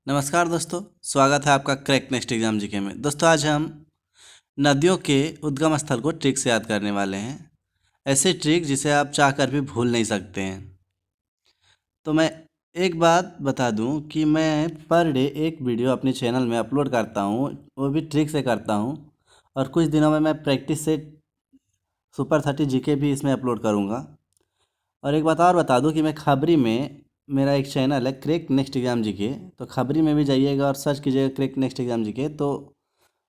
नमस्कार दोस्तों, स्वागत है आपका क्रैक नेक्स्ट एग्जाम जीके में। दोस्तों आज हम नदियों के उद्गम स्थल को ट्रिक से याद करने वाले हैं। ऐसे ट्रिक जिसे आप चाहकर भी भूल नहीं सकते हैं। तो मैं एक बात बता दूं कि मैं पर डे एक वीडियो अपने चैनल में अपलोड करता हूं, वो भी ट्रिक से करता हूं। और कुछ दिनों में मैं प्रैक्टिस से सुपर 30 जीके भी इसमें अपलोड करूँगा। और एक बात और बता दूं कि मैं खबरी में, मेरा एक चैनल है क्रैक नेक्स्ट एग्जाम जीके, तो खबरी में भी जाइएगा और सर्च कीजिएगा क्रैक नेक्स्ट एग्जाम जीके, तो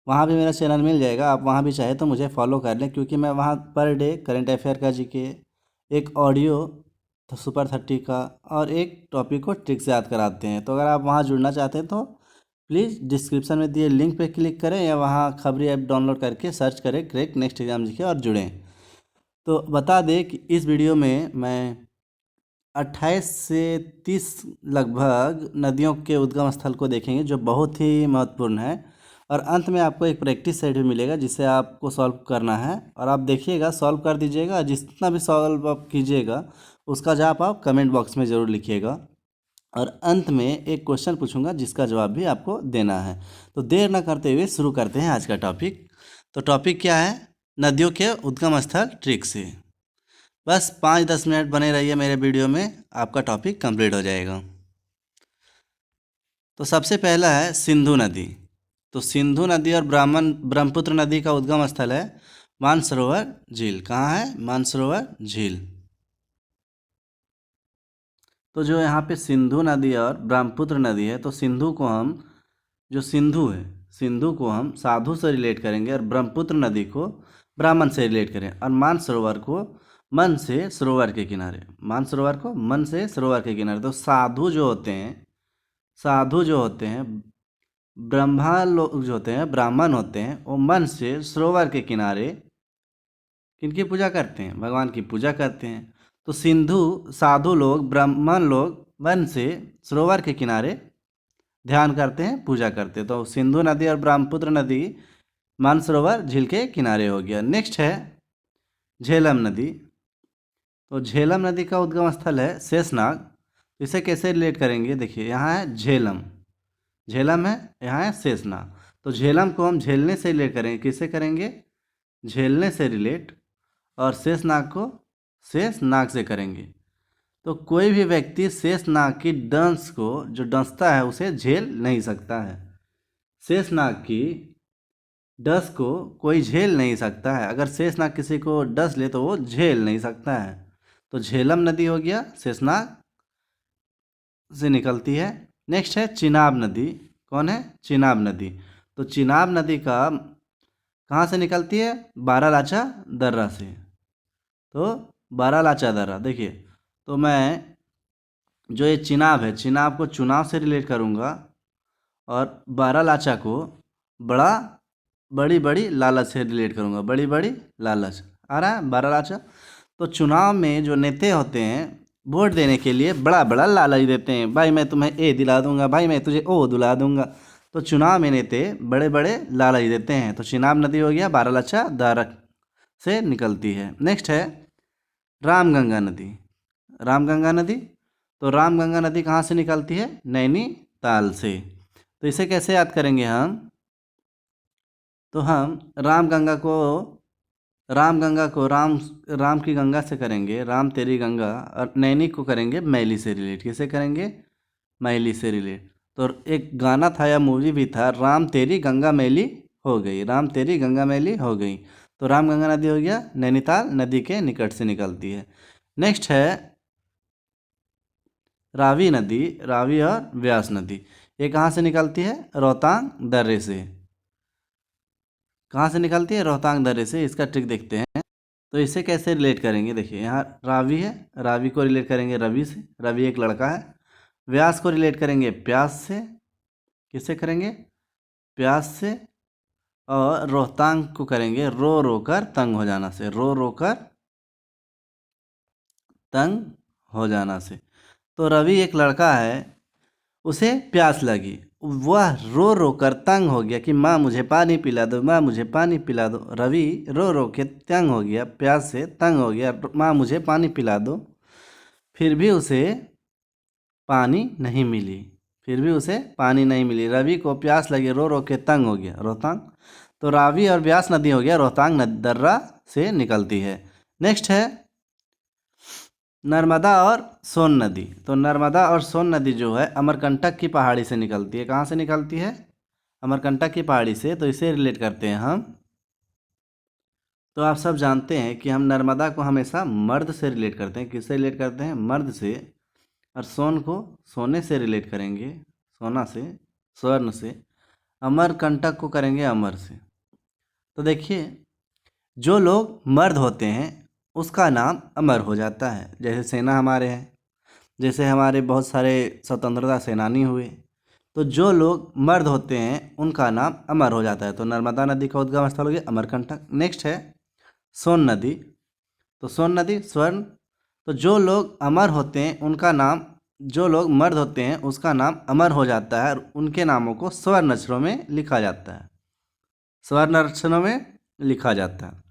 वहाँ भी मेरा चैनल मिल जाएगा। आप वहाँ भी चाहे तो मुझे फॉलो कर लें, क्योंकि मैं वहाँ पर डे करंट अफेयर का जीके, एक ऑडियो तो सुपर 30 का और एक टॉपिक को ट्रिक से याद कराते हैं। तो अगर आप वहाँ जुड़ना चाहते हैं तो प्लीज़ डिस्क्रिप्शन में दिए लिंक पे क्लिक करें या वहाँ खबरी ऐप डाउनलोड करके सर्च करें क्रैक नेक्स्ट एग्जाम जीके और जुड़ें। तो बता दें कि इस वीडियो में मैं 28 से 30 लगभग नदियों के उद्गम स्थल को देखेंगे, जो बहुत ही महत्वपूर्ण है। और अंत में आपको एक प्रैक्टिस सेट भी मिलेगा जिसे आपको सॉल्व करना है, और आप देखिएगा सॉल्व कर दीजिएगा। जितना भी सॉल्व आप कीजिएगा उसका जवाब आप कमेंट बॉक्स में ज़रूर लिखिएगा। और अंत में एक क्वेश्चन पूछूंगा जिसका जवाब भी आपको देना है। तो देर ना करते हुए शुरू करते हैं आज का टॉपिक। तो टॉपिक क्या है? नदियों के उद्गम स्थल ट्रिक से। बस 5-10 मिनट बने रहिए मेरे वीडियो में, आपका टॉपिक कंप्लीट हो जाएगा। तो सबसे पहला है सिंधु नदी। तो सिंधु नदी और ब्रह्मपुत्र नदी का उद्गम स्थल है मानसरोवर झील। कहाँ है? मानसरोवर झील। तो जो यहाँ पे सिंधु नदी और ब्रह्मपुत्र नदी है, तो सिंधु को हम, जो सिंधु है, सिंधु को हम साधु से रिलेट करेंगे और ब्रह्मपुत्र नदी को ब्राह्मण से रिलेट करें, और मानसरोवर को मन से सरोवर के किनारे, मानसरोवर को मन से सरोवर के किनारे। तो साधु जो होते हैं, साधु जो होते हैं, ब्रह्मा लोग जो होते हैं, ब्राह्मण होते हैं, वो मन से सरोवर के किनारे किनकी पूजा करते हैं? भगवान की पूजा करते हैं। तो सिंधु साधु लोग, ब्राह्मण लोग मन से सरोवर के किनारे ध्यान करते हैं, पूजा करते हैं। तो सिंधु नदी और ब्रह्मपुत्र नदी मानसरोवर झील के किनारे हो गया। नेक्स्ट है झेलम नदी। तो झेलम नदी का उद्गम स्थल है शेषनाग। तो इसे कैसे रिलेट करेंगे? देखिए, यहाँ है झेलम, झेलम है, यहाँ है शेषनाग। तो झेलम को हम झेलने से रिलेट करेंगे। किससे करेंगे? झेलने से रिलेट। और शेषनाग को शेषनाग से करेंगे। तो कोई भी व्यक्ति शेषनाग की डंस को, जो डंसता है, उसे झेल नहीं सकता है। शेषनाग की डस को कोई झेल नहीं सकता है। अगर शेषनाग किसी को डस ले तो वो झेल नहीं सकता है। तो झेलम नदी हो गया, शेषनाग से निकलती है। नेक्स्ट है चिनाब नदी। कौन है? चिनाब नदी। तो चिनाब नदी का कहाँ से निकलती है? बारालाचा दर्रा से। तो बारालाचा दर्रा, देखिए, तो मैं जो ये चिनाब है, चिनाब को चुनाव से रिलेट करूँगा, और बारालाचा को बड़ा बड़ी बड़ी लालच से रिलेट करूँगा। बड़ी बड़ी लालच आ रहा है, बारालाचा। तो चुनाव में जो नेता होते हैं, वोट देने के लिए बड़ा बड़ा लालच देते हैं। भाई मैं तुम्हें ए दिला दूंगा, भाई मैं तुझे ओ दिला दूंगा। तो चुनाव में नेता बड़े बड़े लालच देते हैं। तो चिनाब नदी हो गया, बारालाचा दर्रा से निकलती है। नेक्स्ट है रामगंगा नदी। रामगंगा नदी, तो रामगंगा नदी कहाँ से निकलती है? नैनीताल से। तो इसे कैसे याद करेंगे हम? तो हम रामगंगा को राम की गंगा से करेंगे, राम तेरी गंगा, और नैनी को करेंगे मैली से रिलेट। कैसे करेंगे? मैली से रिलेट। तो एक गाना था या मूवी भी था, राम तेरी गंगा मैली हो गई, राम तेरी गंगा मैली हो गई। तो रामगंगा नदी हो गया, नैनीताल नदी के निकट से निकलती है। नेक्स्ट है रावी नदी। रावी और व्यास नदी, ये कहाँ से निकलती है? रोहतांग दर्रे से। कहाँ से निकलती है? रोहतांग दर्रे से। इसका ट्रिक देखते हैं। तो इसे कैसे रिलेट करेंगे? देखिए, यहाँ रावी है, रावी को रिलेट करेंगे रवि से, रवि एक लड़का है। व्यास को रिलेट करेंगे प्यास से। किससे करेंगे? प्यास से। और रोहतांग को करेंगे रो रो कर तंग हो जाना से, रो रो कर तंग हो जाना से। तो रवि एक लड़का है, उसे प्यास लगी, वह रो रो कर तंग हो गया कि माँ मुझे पानी पिला दो, माँ मुझे पानी पिला दो। रवि रो रो के तंग हो गया, प्यास से तंग हो गया, माँ मुझे पानी पिला दो। फिर भी उसे पानी नहीं मिली, फिर भी उसे पानी नहीं मिली। रवि को प्यास लगी, रो रो के तंग हो गया, रोहतांग। तो रावी और ब्यास नदी हो गया, रोहतांग दर्रा से निकलती है। नेक्स्ट है नर्मदा और सोन नदी। तो नर्मदा और सोन नदी जो है अमरकंटक की पहाड़ी से निकलती है। कहाँ से निकलती है? अमरकंटक की पहाड़ी से। तो इसे रिलेट करते हैं हम। तो आप सब जानते हैं कि हम नर्मदा को हमेशा मर्द से रिलेट करते हैं। किससे रिलेट करते हैं? मर्द से। और सोन को सोने से रिलेट करेंगे, सोना से, स्वर्ण से। अमरकंटक को करेंगे अमर से। तो देखिए, जो लोग मर्द होते हैं उसका नाम अमर हो जाता है। जैसे सेना हमारे हैं, जैसे हमारे बहुत सारे स्वतंत्रता सेनानी हुए। तो जो लोग मर्द होते हैं उनका नाम अमर हो जाता है। तो नर्मदा नदी का उद्गम स्थल हो गया अमरकंटक। नेक्स्ट है सोन नदी। तो सोन नदी स्वर्ण। तो जो लोग अमर होते हैं उनका नाम, जो लोग मर्द होते हैं उसका नाम अमर हो जाता है और उनके नामों को स्वर्ण अक्षरों में लिखा जाता है, स्वर्ण अक्षरों में लिखा जाता है।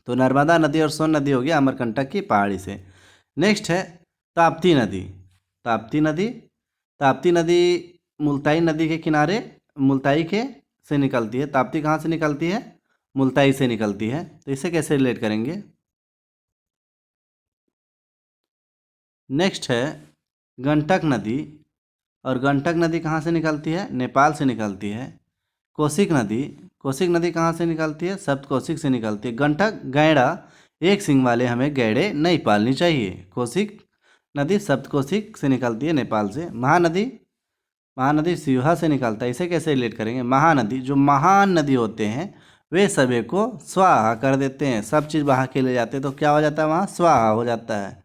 तो नर्मदा नदी और सोन नदी हो गया अमरकंटक की पहाड़ी से। नेक्स्ट है ताप्ती नदी। ताप्ती नदी, ताप्ती नदी मुल्ताई नदी के किनारे, मुल्ताई के से निकलती है। ताप्ती कहाँ से निकलती है? मुल्ताई से निकलती है। तो इसे कैसे रिलेट करेंगे? नेक्स्ट है गंडक नदी। और गंडक नदी कहाँ से निकलती है? नेपाल से निकलती है। कोशिक नदी, कोशिक नदी कहाँ से निकलती है? सप्तकोशिक से निकलती है। गंडक गैड़ा, एक सिंग वाले हमें गैड़े नहीं पालनी चाहिए। कोशिक नदी सप्तकोशिक से निकलती है, नेपाल से। महानदी, महानदी सिवहा से निकलता है। इसे कैसे रिलेट करेंगे? महानदी, जो महान नदी होते हैं वे सभी को स्वाहा कर देते हैं। सब चीज़ बहा के ले जाते हैं तो क्या हो जाता है? वहाँ स्वाहा हो जाता है।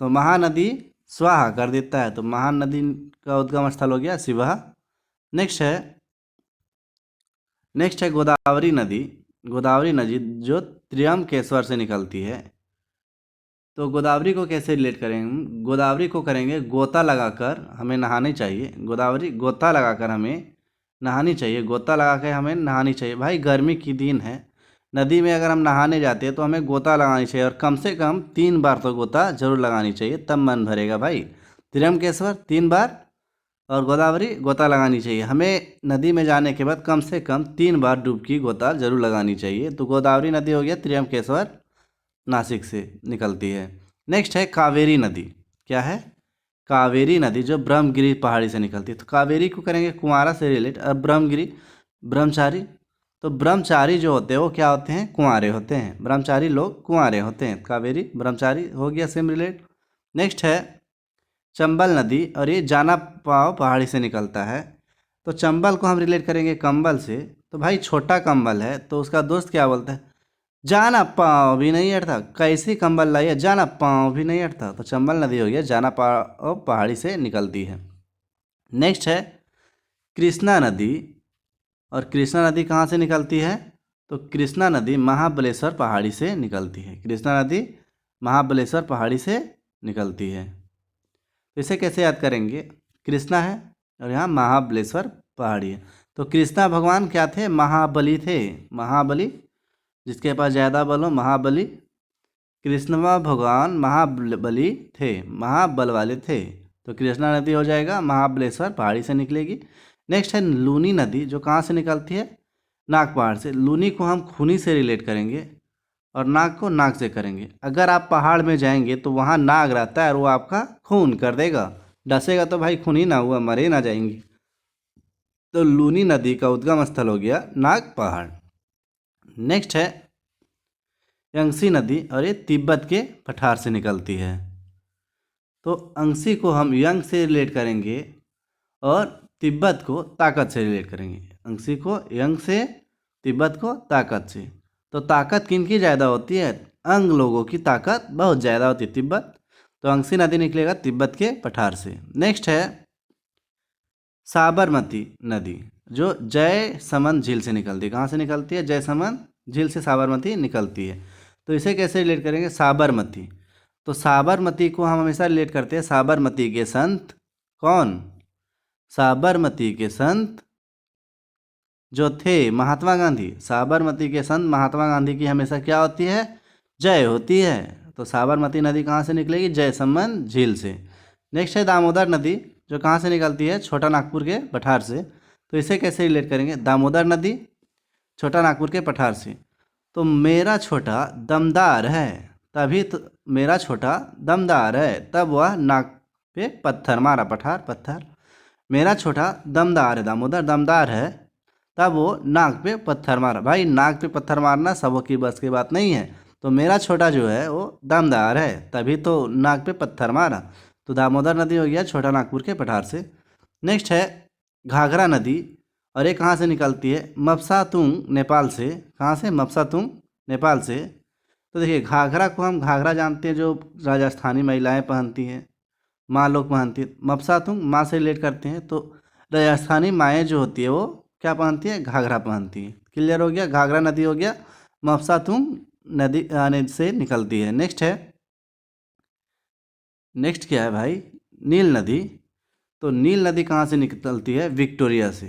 तो महानदी स्वाहा कर देता है। तो महान नदी का उद्गम स्थल हो गया सिवहा। नेक्स्ट है, नेक्स्ट है गोदावरी नदी। गोदावरी नदी जो त्र्यंबकेश्वर से निकलती है। तो गोदावरी को कैसे रिलेट करेंगे? गोदावरी को करेंगे गोता लगाकर हमें नहानी चाहिए। गोदावरी गोता लगाकर हमें नहानी चाहिए, गोता लगा कर हमें नहानी चाहिए। भाई गर्मी की दिन है, नदी में अगर हम नहाने जाते हैं तो हमें गोता लगानी चाहिए और कम से कम 3 बार तो गोता जरूर लगानी चाहिए, तब मन भरेगा भाई। त्र्यंबकेश्वर 3 बार और गोदावरी गोता लगानी चाहिए। हमें नदी में जाने के बाद कम से कम 3 बार डुबकी गोता जरूर लगानी चाहिए। तो गोदावरी नदी हो गया त्र्यंबकेश्वर, नासिक से निकलती है। नेक्स्ट है कावेरी नदी। क्या है? कावेरी नदी जो ब्रह्मगिरी पहाड़ी से निकलती है। तो कावेरी को करेंगे कुंवारा से रिलेट। और ब्रह्मगिरी ब्रह्मचारी। तो ब्रह्मचारी जो होते हैं वो क्या होते हैं? कुंवारे होते हैं। ब्रह्मचारी लोग कुंवारे होते हैं। कावेरी ब्रह्मचारी हो गया सेम रिलेट। नेक्स्ट है चंबल नदी और ये जाना पाव पहाड़ी से निकलता है। तो चंबल को हम रिलेट करेंगे कंबल से। तो भाई छोटा कंबल है तो उसका दोस्त क्या बोलता है? जाना पाँव भी नहीं हटता, कैसी कंबल लाई है, जाना पाँव भी नहीं हटता। तो चंबल नदी हो गया जाना पाँव पहाड़ी से निकलती है। नेक्स्ट है कृष्णा नदी। और कृष्णा नदी कहाँ से निकलती है? तो कृष्णा नदी महाबलेश्वर पहाड़ी से निकलती है। कृष्णा नदी महाबलेश्वर पहाड़ी से निकलती है। तो इसे कैसे याद करेंगे? कृष्णा है और यहाँ महाबलेश्वर पहाड़ी है। तो कृष्णा भगवान क्या थे? महाबली थे। महाबली, जिसके पास ज़्यादा बल हो, महाबली। कृष्ण भगवान महाबली थे, महाबल वाले थे। तो कृष्णा नदी हो जाएगा महाबलेश्वर पहाड़ी से निकलेगी। नेक्स्ट है लूनी नदी जो कहाँ से निकलती है? नाग पहाड़ से। लूनी को हम खूनी से रिलेट करेंगे और नाग को नाग से करेंगे। अगर आप पहाड़ में जाएंगे तो वहाँ नाग रहता है और वो आपका खून कर देगा, डसेगा तो भाई खून ही ना हुआ, मरे ना जाएंगे। तो लूनी नदी का उद्गम स्थल हो गया नाग पहाड़। नेक्स्ट है यंगसी नदी और ये तिब्बत के पठार से निकलती है। तो अंशी को हम यंग से रिलेट करेंगे और तिब्बत को ताकत से रिलेट करेंगे। अंशी को यंग से, तिब्बत को ताकत से। तो ताकत किनकी ज़्यादा होती है? अंग लोगों की ताकत बहुत ज़्यादा होती है तिब्बत। तो अंशी नदी निकलेगा तिब्बत के पठार से। नेक्स्ट है साबरमती नदी जो जयसमंद झील से निकलती है। कहाँ से निकलती है? जयसमंद झील से साबरमती निकलती है। तो इसे कैसे रिलेट करेंगे? साबरमती। तो साबरमती को हम हमेशा रिलेट करते हैं साबरमती के संत। कौन? साबरमती के संत जो थे महात्मा गांधी। साबरमती के संत महात्मा गांधी की हमेशा क्या होती है? जय होती है। तो साबरमती नदी कहाँ से निकलेगी? जयसमंद झील से। नेक्स्ट है दामोदर नदी जो कहाँ से निकलती है, छोटा नागपुर के पठार से। तो इसे कैसे रिलेट करेंगे, दामोदर नदी छोटा नागपुर के पठार से। तो मेरा छोटा दमदार है, तभी तो मेरा छोटा दमदार है, तब वह नाक पे पत्थर मारा, पठार पत्थर। मेरा छोटा दमदार है, दामोदर दमदार है, तब वो नाक पे पत्थर मारा। भाई नाक पे पत्थर मारना सबों की बस की बात नहीं है, तो मेरा छोटा जो है वो दमदार है, तभी तो नाक पे पत्थर मारा। तो दामोदर नदी हो गया छोटा नागपुर के पठार से। नेक्स्ट है घाघरा नदी, और ये कहाँ से निकलती है, मपसातुंग नेपाल से। कहाँ से, मपसातुंग नेपाल से। तो देखिए घाघरा को हम घाघरा जानते हैं, जो राजस्थानी महिलाएं पहनती हैं, माँ लोग पहनती है। मपसातुंग माँ से रिलेट करते हैं, तो राजस्थानी माएँ जो होती है वो क्या पहनती है, घाघरा पहनती है। क्लियर हो गया, घाघरा नदी हो गया, मपसातुंग नदी आने से निकलती है। नेक्स्ट क्या है भाई, नील नदी। तो नील नदी कहाँ से निकलती है, विक्टोरिया से।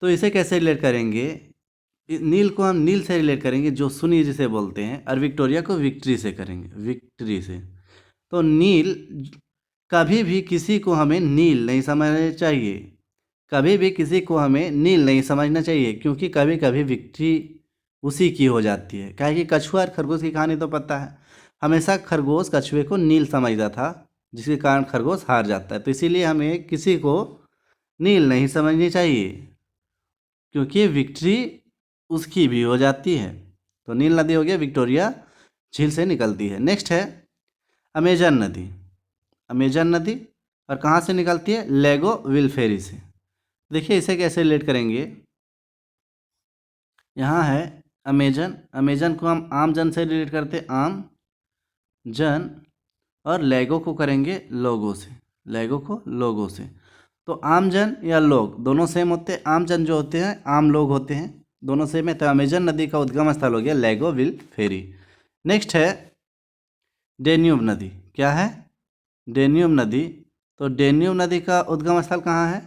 तो इसे कैसे रिलेट करेंगे, नील को हम नील से रिलेट करेंगे, जो सुनी जिसे बोलते हैं, और विक्टोरिया को विक्ट्री से करेंगे, विक्ट्री से। तो नील, कभी भी किसी को हमें नील नहीं समझना चाहिए, कभी भी किसी को हमें नील नहीं समझना चाहिए, क्योंकि कभी कभी विक्ट्री उसी की हो जाती है। क्या है कि कछुआ और खरगोश की कहानी तो पता है, हमेशा खरगोश कछुए को नील समझता था, जिसके कारण खरगोश हार जाता है। तो इसीलिए हमें किसी को नील नहीं समझनी चाहिए, क्योंकि विक्ट्री उसकी भी हो जाती है। तो नील नदी हो गया, विक्टोरिया झील से निकलती है। नेक्स्ट है अमेजन नदी। अमेजन नदी और कहाँ से निकलती है, लेगो विलफेरी से। देखिए इसे कैसे रिलेट करेंगे, यहाँ है अमेजन, अमेजन को हम आम जन से रिलेट करते हैं, आम जन, और लेगो को करेंगे लोगों से, लेगो को लोगों से। तो आम जन या लोग दोनों सेम होते हैं, आम जन जो होते हैं आम लोग होते हैं, दोनों सेम है। तो अमेजन नदी का उद्गम स्थल हो गया लेगो विल फेरी। नेक्स्ट है डेन्यूब नदी। क्या है, डेन्यूब नदी। तो डेन्यूब नदी का उद्गम स्थल कहाँ है,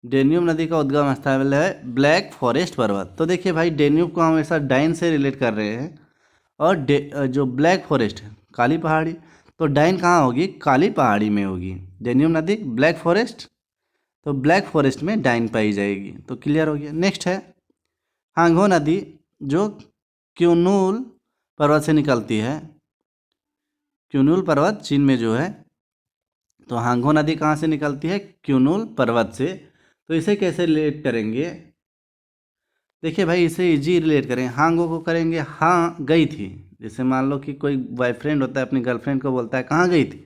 डेन्यूब नदी का उद्गम स्थल है ब्लैक फॉरेस्ट पर्वत। तो देखिए भाई डेन्यूब को हम हमेशा डाइन से रिलेट कर रहे हैं, और जो ब्लैक फॉरेस्ट है काली पहाड़ी, तो डाइन कहाँ होगी, काली पहाड़ी में होगी। डेन्यूब नदी ब्लैक फॉरेस्ट, तो ब्लैक फॉरेस्ट में डाइन पाई जाएगी। तो क्लियर हो गया। नेक्स्ट है हांगो नदी, जो क्यूनूल पर्वत से निकलती है, क्यूनूल पर्वत चीन में जो है। तो हांगो नदी कहाँ से निकलती है, क्यूनूल पर्वत से। तो इसे कैसे रिलेट करेंगे, देखिए भाई इसे इजी रिलेट करें, हांगो को करेंगे हाँ गई थी। जैसे मान लो कि कोई बॉयफ्रेंड होता है अपनी गर्लफ्रेंड को बोलता है कहाँ गई थी,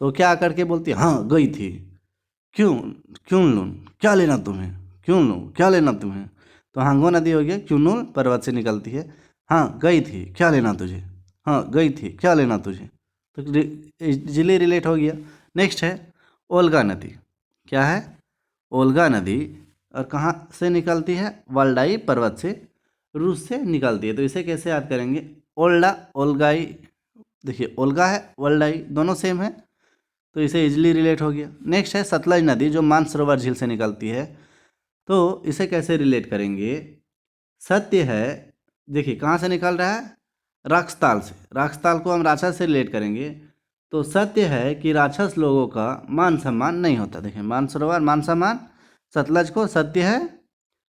तो क्या करके बोलती है, हाँ गई थी। क्यों, क्यों लूँ क्या लेना तुम्हें, क्यों लूँ क्या लेना तुम्हें। तो हांगो नदी हो गया क्यूनूल पर्वत से निकलती है, हाँ गई थी क्या लेना तुझे, हाँ गई थी क्या लेना तुझे। तो इजीली रिलेट हो गया। नेक्स्ट है ओल्गा नदी। क्या है, ओल्गा नदी, और कहाँ से निकलती है, वल्डाई पर्वत से, रूस से निकलती है। तो इसे कैसे याद करेंगे, ओल्डा ओल्गाई। देखिए ओल्गा है वल्डाई दोनों सेम है, तो इसे इजीली रिलेट हो गया। नेक्स्ट है सतलज नदी, जो मानसरोवर झील से निकलती है। तो इसे कैसे रिलेट करेंगे, सत्य है, देखिए कहाँ से निकल रहा है, राक्षताल से, राक्षताल को हम राक्षस से रिलेट करेंगे। तो सत्य है कि राक्षस लोगों का मान सम्मान नहीं होता। देखिए मानसरोवर मान सम्मान, सतलज को सत्य है,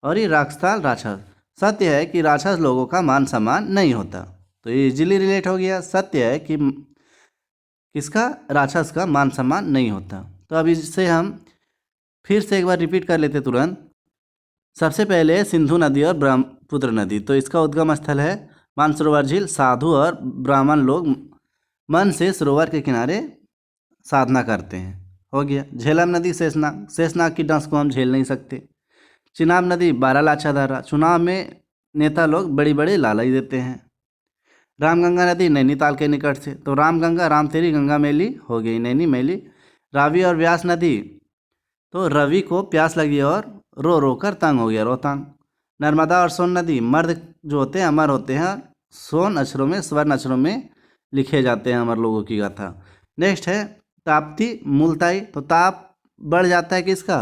और ये राक्षताल राक्षस। सत्य है कि राक्षस लोगों का मान सम्मान नहीं होता, तो ये इजीली रिलेट हो गया। सत्य है कि किसका, राक्षस का मान सम्मान नहीं होता। तो अब इससे हम फिर से एक बार रिपीट कर लेते तुरंत। सबसे पहले सिंधु नदी और ब्रह्मपुत्र नदी, तो इसका उद्गम स्थल है मानसरोवर झील। साधु और ब्राह्मण लोग मन से सरोवर के किनारे साधना करते हैं, हो गया। झेलम नदी शेषनाग, शेषनाग की डंस को हम झेल नहीं सकते। चिनाब नदी बारालाचा धारा, चुनाव में नेता लोग बड़ी बड़ी लालच देते हैं। रामगंगा नदी नैनीताल के निकट से, तो रामगंगा राम तेरी गंगा मैली हो गई नैनी मैली। रावी और व्यास नदी, तो रवि को प्यास लगी और रो रो कर तंग हो गया रोहतांग। नर्मदा और सोन नदी, मर्द जो होते हैं अमर होते हैं, सोन अक्षरों में स्वर्ण अक्षरों में लिखे जाते हैं अमर लोगों की गाथा। नेक्स्ट है ताप्ती मुलताई, तो ताप बढ़ जाता है किसका,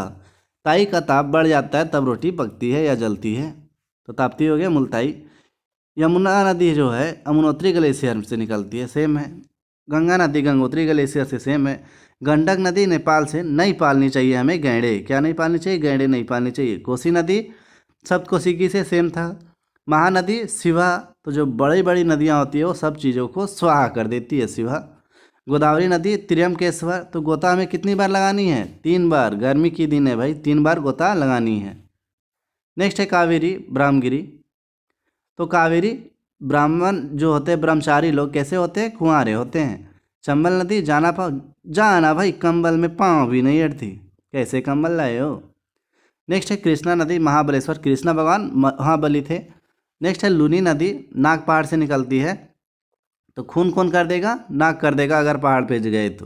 ताई का ताप बढ़ जाता है तब रोटी पकती है या जलती है। तो ताप्ती हो गया मुलताई। यमुना नदी जो है यमुनोत्री ग्लेशियर से निकलती है, सेम है। गंगा नदी गंगोत्री ग्लेशियर से सेम है। गंडक नदी नेपाल से नहीं पालनी चाहिए हमें गैंडे, क्या नहीं पालनी चाहिए, गैंडे नहीं पालनी चाहिए। कोसी नदी सप्तकोशिकी से सेम था। महानदी शिवा, तो जो बड़ी बड़ी नदियाँ होती है वो सब चीज़ों को स्वाहा कर देती है शिवा। गोदावरी नदी त्र्यंबकेश्वर, तो गोता हमें कितनी बार लगानी है, 3 बार, गर्मी की दिन है भाई 3 बार गोता लगानी है। नेक्स्ट है कावेरी ब्रह्मगिरी, तो कावेरी ब्राह्मण जो होते हैं ब्रह्मचारी लोग कैसे होते हैं, कुंवारे होते हैं। चंबल नदी जाना भाई कंबल में पाँव भी नहीं अड़ती, कैसे कंबल लाए हो। नेक्स्ट है कृष्णा नदी महाबलेश्वर, कृष्णा भगवान महाबली थे। नेक्स्ट है लूनी नदी, नाग पहाड़ से निकलती है, तो खून कौन कर देगा, नाग कर देगा अगर पहाड़ पे गए तो।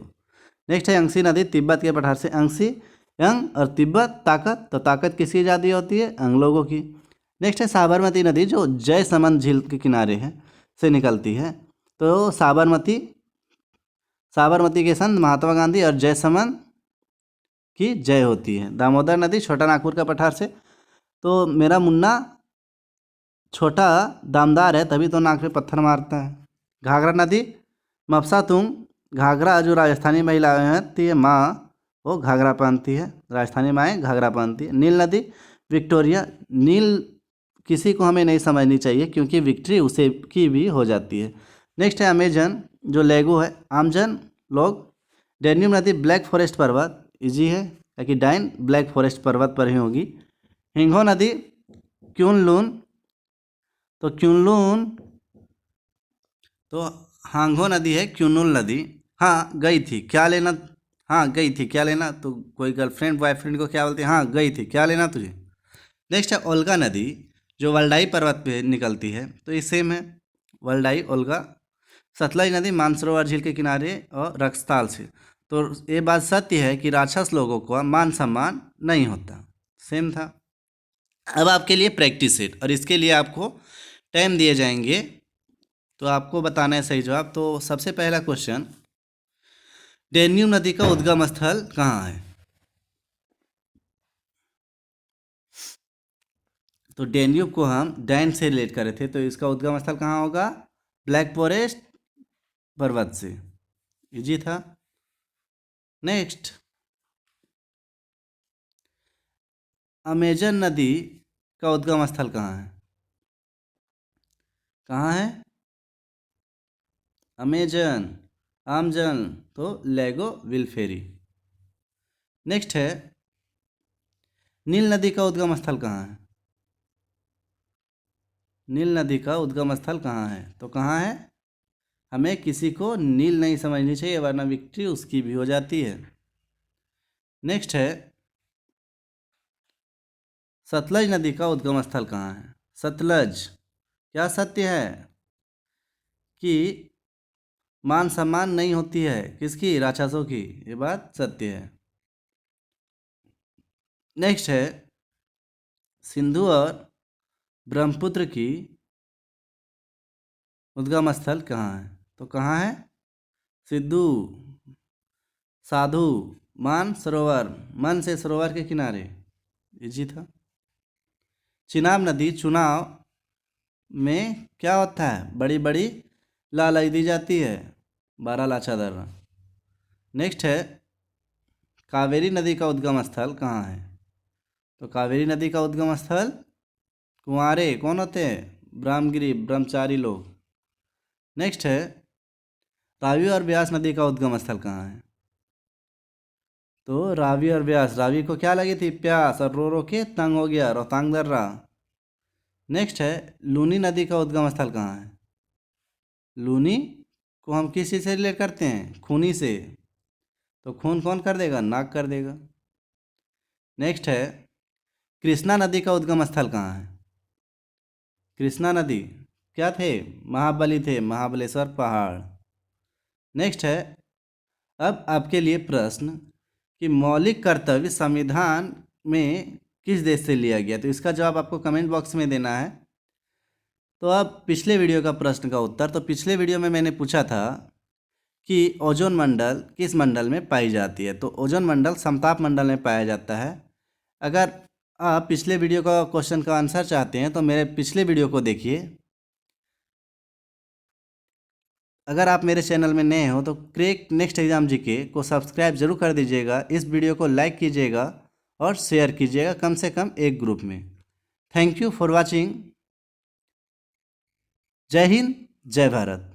नेक्स्ट है अंशी नदी, तिब्बत के पठार से, अंशी अंग और तिब्बत ताकत, तो ताकत किसकी ज़्यादा होती है, अंग लोगों की। नेक्स्ट है साबरमती नदी जो जयसमंद झील के किनारे है से निकलती है, तो साबरमती के संत महात्मा गांधी और जयसमंद की जय होती है। दामोदर नदी छोटा नागपुर का पठार से, तो मेरा मुन्ना छोटा दामदार है तभी तो नाक पे पत्थर मारता है। घाघरा नदी मफसा तुंग, घाघरा जो राजस्थानी महिलाएं होती है माँ, वो घाघरा पहनती है, राजस्थानी माएँ घाघरा पहनती है। नील नदी विक्टोरिया, नील किसी को हमें नहीं समझनी चाहिए क्योंकि विक्ट्री उसे की भी हो जाती है। नेक्स्ट है अमेजन जो लेगो है, आमजन लोग। डेन्यूब नदी ब्लैक फॉरेस्ट पर्वत, इजी है कि डाइन ब्लैक फॉरेस्ट पर्वत पर ही होगी। हिंगो नदी क्यूनलून, तो क्यूनलून तो हांगो नदी है, क्यूनुल नदी। हाँ गई थी क्या लेना, हाँ गई थी क्या लेना, तो कोई गर्लफ्रेंड बॉयफ्रेंड को क्या बोलते हैं, हाँ गई थी क्या लेना तुझे। नेक्स्ट है ओल्गा नदी जो वल्डाई पर्वत पे निकलती है, तो ये सेम है वल्डाई ओल्गा। सतलज नदी मानसरोवर झील के किनारे और रक्सताल से, तो ये बात सत्य है कि राक्षस लोगों को मान सम्मान नहीं होता, सेम था। अब आपके लिए प्रैक्टिस सेट, और इसके लिए आपको टाइम दिए जाएंगे, तो आपको बताना है सही जवाब। तो सबसे पहला क्वेश्चन, डेन्यूब नदी का उद्गम स्थल कहाँ है, तो डेन्यूब को हम डैन से रिलेट करे थे, तो इसका उद्गम स्थल कहाँ होगा, ब्लैक फॉरेस्ट पर्वत से, इजी था। नेक्स्ट, अमेजन नदी का उद्गम स्थल कहाँ है, कहाँ है, अमेजन, आमजन, तो लेगो विल्फेरी। नेक्स्ट है नील नदी का उद्गम स्थल कहाँ है, नील नदी का उद्गम स्थल कहाँ है, तो कहाँ है, हमें किसी को नील नहीं समझनी चाहिए वरना विक्ट्री उसकी भी हो जाती है। नेक्स्ट है सतलज नदी का उद्गम स्थल कहाँ है, सतलज, क्या सत्य है कि मान सम्मान नहीं होती है किसकी, राक्षसों की, ये बात सत्य है। नेक्स्ट है सिंधु और ब्रह्मपुत्र की उद्गम स्थल कहाँ है, तो कहाँ है, सिद्धू, साधु, मान सरोवर, मन से सरोवर के किनारे, इजी था। चिनाब नदी चुनाव में क्या होता है, बड़ी बड़ी लालाई दी जाती है, 12 लाचा दर्रा। नेक्स्ट है कावेरी नदी का उद्गम स्थल कहाँ है, तो कावेरी नदी का उद्गम स्थल, कुंवारे कौन होते हैं, ब्रह्मगिरी ब्रह्मचारी लोग। नेक्स्ट है रावी और ब्यास नदी का उद्गम स्थल कहाँ है, तो रावी और ब्यास, रावी को क्या लगी थी प्यास और रो रो के तंग हो गया, रोहतांग दर्रा। नेक्स्ट है लूनी नदी का उद्गम स्थल कहाँ है, लूनी को हम किस चीज़ से रिलेट करते हैं, खूनी से, तो खून कौन कर देगा, नाग कर देगा। नेक्स्ट है कृष्णा नदी का उद्गम स्थल कहाँ है, कृष्णा नदी क्या थे, महाबली थे, महाबलेश्वर पहाड़। नेक्स्ट है अब आपके लिए प्रश्न कि मौलिक कर्तव्य संविधान में किस देश से लिया गया, तो इसका जवाब आपको कमेंट बॉक्स में देना है। तो अब पिछले वीडियो का प्रश्न का उत्तर, तो पिछले वीडियो में मैंने पूछा था कि ओजोन मंडल किस मंडल में पाई जाती है, तो ओजोन मंडल समताप मंडल में पाया जाता है। अगर आप पिछले वीडियो का क्वेश्चन का आंसर चाहते हैं तो मेरे पिछले वीडियो को देखिए, अगर आप मेरे चैनल में नए हो तो क्रेक नेक्स्ट एग्ज़ाम जीके को सब्सक्राइब जरूर कर दीजिएगा, इस वीडियो को लाइक कीजिएगा और शेयर कीजिएगा कम से कम एक ग्रुप में। Thank you for watching. जय हिंद, जय भारत।